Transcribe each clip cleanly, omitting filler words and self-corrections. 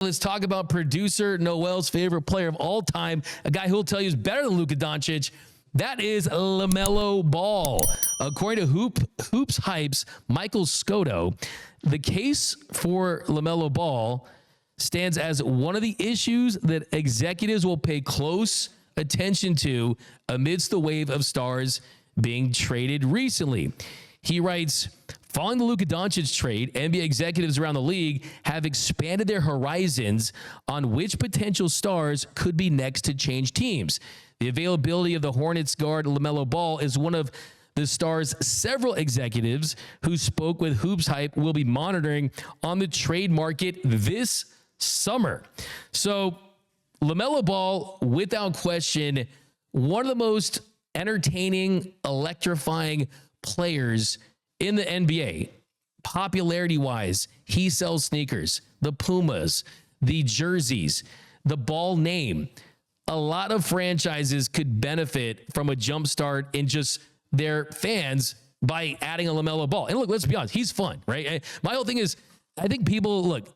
Let's talk about producer Noel's favorite player of all time, a guy who'll tell you is better than Luka Doncic. That is LaMelo Ball. According to Hoops Hype's Michael Scotto, the case for LaMelo Ball stands as one of the issues that executives will pay close attention to amidst the wave of stars being traded recently. He writes, following the Luka Doncic trade, NBA executives around the league have expanded their horizons on which potential stars could be next to change teams. The availability of the Hornets guard LaMelo Ball is one of the stars several executives who spoke with Hoops Hype will be monitoring on the trade market this summer. So LaMelo Ball, without question, one of the most entertaining, electrifying players in the NBA. Popularity-wise, he sells sneakers, the Pumas, the jerseys, the Ball name. A lot of franchises could benefit from a jump start in just their fans by adding a LaMelo Ball. And look, let's be honest, he's fun, right? My whole thing is, I think people, look,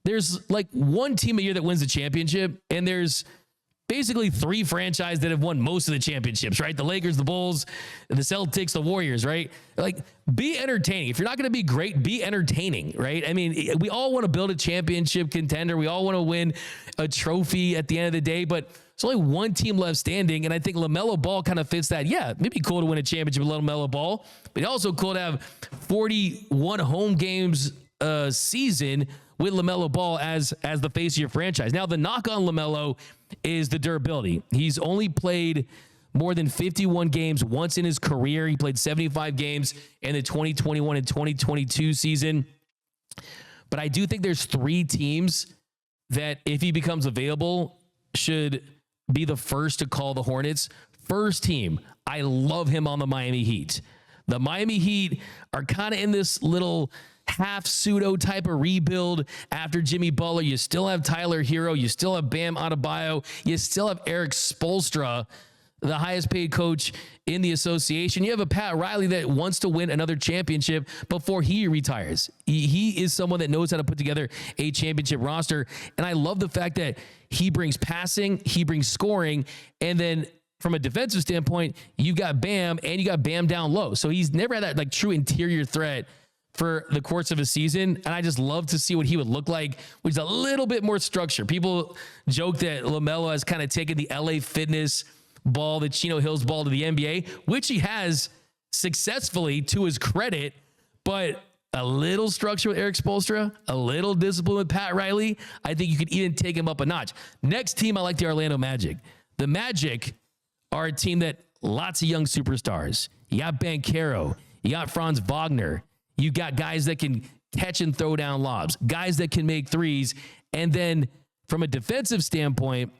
there's like one team a year that wins the championship, and there's basically three franchises that have won most of the championships, right? The Lakers, the Bulls, the Celtics, the Warriors, right? Like, be entertaining. If you're not going to be great, be entertaining, right? I mean, we all want to build a championship contender. We all want to win a trophy at the end of the day, but there's only one team left standing, and I think LaMelo Ball kind of fits that. Yeah, it'd be cool to win a championship with LaMelo Ball, but also cool to have 41 home games a season with LaMelo Ball as the face of your franchise. Now, the knock on LaMelo is the durability. He's only played more than 51 games once in his career. He played 75 games in the 2021 and 2022 season. But I do think there's three teams that, if he becomes available, should be the first to call the Hornets. First team, I love him on the Miami Heat. The Miami Heat are kind of in this little half pseudo type of rebuild after Jimmy Butler. You still have Tyler Hero. You still have Bam Adebayo. You still have Eric Spoelstra, the highest paid coach in the association. You have a Pat Riley that wants to win another championship before he retires. He is someone that knows how to put together a championship roster. And I love the fact that he brings passing, he brings scoring, and then from a defensive standpoint, you've got Bam and you got Bam down low. So he's never had that like true interior threat for the course of a season. And I just love to see what he would look like, which is a little bit more structure. People joke that LaMelo has kind of taken the LA Fitness ball, the Chino Hills ball to the NBA, which he has successfully, to his credit, but a little structure with Eric Spoelstra, a little discipline with Pat Riley, I think you could even take him up a notch. Next team, I like the Orlando Magic. The Magic are a team that lots of young superstars. You got Banchero, you got Franz Wagner, you got guys that can catch and throw down lobs, guys that can make threes, and then from a defensive standpoint,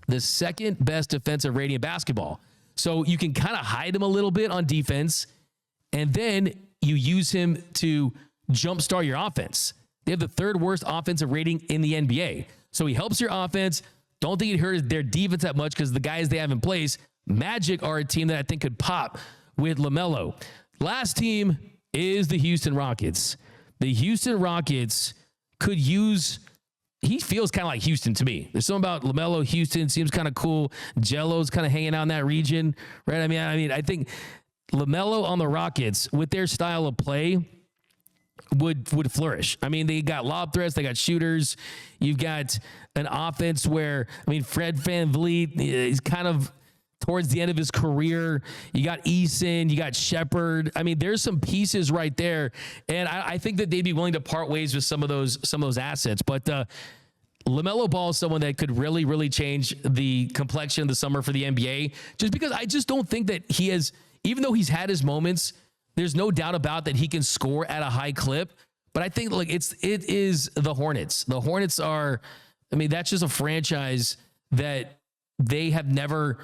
the second best defensive rating in basketball. So you can kind of hide him a little bit on defense, and then you use him to jumpstart your offense. They have the third worst offensive rating in the NBA. So he helps your offense. Don't think it hurt their defense that much because the guys they have in place. Magic are a team that I think could pop with LaMelo. Last team is the Houston Rockets. The Houston Rockets could use, he feels kind of like Houston to me. There's something about LaMelo. Houston seems kind of cool. Jello's kind of hanging out in that region, right? I mean, I think LaMelo on the Rockets with their style of play would flourish. I mean, they got lob threats, they got shooters. You've got an offense where, I mean, Fred VanVleet is kind of towards the end of his career. You got Eason, you got Shepherd. I mean, there's some pieces right there, and I think that they'd be willing to part ways with some of those assets. But LaMelo Ball is someone that could really, really change the complexion of the summer for the NBA. Just because I just don't think that he has, even though he's had his moments, there's no doubt about that he can score at a high clip. But I think like it is the Hornets. The Hornets are, I mean, that's just a franchise that they have never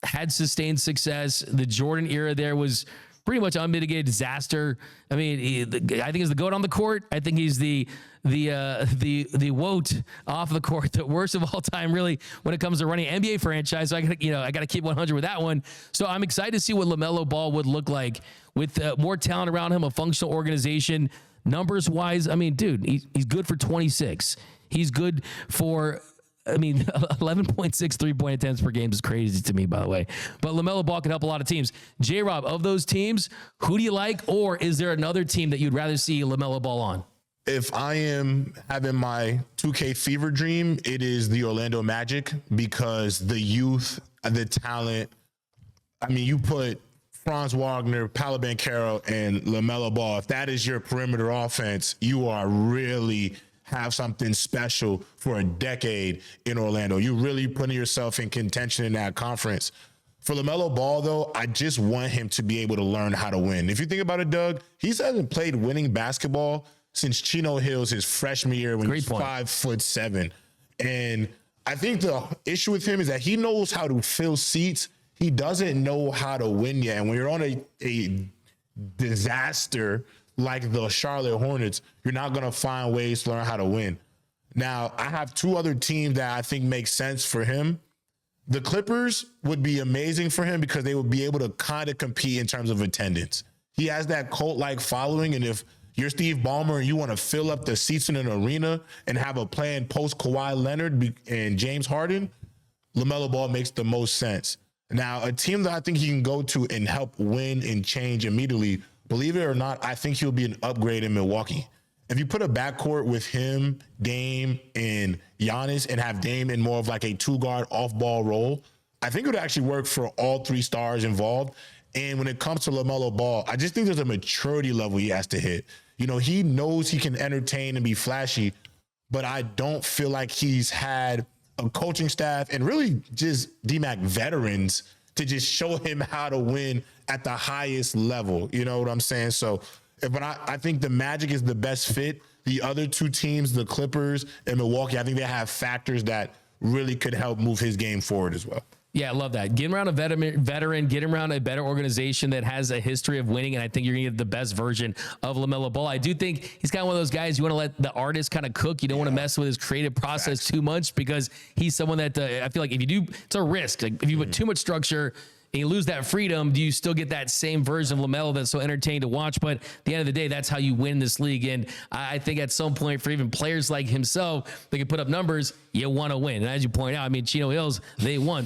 had sustained success. The Jordan era there was pretty much unmitigated disaster. I mean, I think he's the GOAT on the court. I think he's the woat off the court, the worst of all time, really, when it comes to running an NBA franchise. So I got to keep 100 with that one. So I'm excited to see what LaMelo Ball would look like with more talent around him, a functional organization. Numbers wise, I mean, dude, he's good for 26. He's good for, I mean, 11.6 3-point attempts per game is crazy to me, by the way. But LaMelo Ball can help a lot of teams. J-Rob, of those teams, who do you like? Or is there another team that you'd rather see LaMelo Ball on? If I am having my 2K fever dream, it is the Orlando Magic, because the youth, the talent. I mean, you put Franz Wagner, Paolo Banchero, and LaMelo Ball. If that is your perimeter offense, you are really have something special for a decade in Orlando. You're really putting yourself in contention in that conference. For LaMelo Ball, though, I just want him to be able to learn how to win. If you think about it, Doug, he hasn't played winning basketball since Chino Hills his freshman year when he was 5'7". And I think the issue with him is that he knows how to fill seats. He doesn't know how to win yet. And when you're on a disaster like the Charlotte Hornets, you're not going to find ways to learn how to win. Now, I have two other teams that I think make sense for him. The Clippers would be amazing for him because they would be able to kind of compete in terms of attendance. He has that cult-like following, and if you're Steve Ballmer and you want to fill up the seats in an arena and have a plan post Kawhi Leonard and James Harden, LaMelo Ball makes the most sense. Now, a team that I think he can go to and help win and change immediately, believe it or not, I think he'll be an upgrade in Milwaukee. If you put a backcourt with him, Dame, and Giannis and have Dame in more of like a two-guard off-ball role, I think it would actually work for all three stars involved. And when it comes to LaMelo Ball, I just think there's a maturity level he has to hit. You know, he knows he can entertain and be flashy, but I don't feel like he's had a coaching staff and really just DMAC veterans to just show him how to win at the highest level. You know what I'm saying? So, but I think the Magic is the best fit. The other two teams, the Clippers and Milwaukee, I think they have factors that really could help move his game forward as well. Yeah, I love that. Get him around a veteran, get him around a better organization that has a history of winning, and I think you're going to get the best version of LaMelo Ball. I do think he's kind of one of those guys you want to let the artist kind of cook. You don't want to mess with his creative process too much because he's someone that I feel like if you do, it's a risk. Like if you put too much structure and you lose that freedom, do you still get that same version of LaMelo that's so entertaining to watch? But at the end of the day, that's how you win this league. And I think at some point for even players like himself, they can put up numbers, you want to win. And as you point out, I mean, Chino Hills, they won.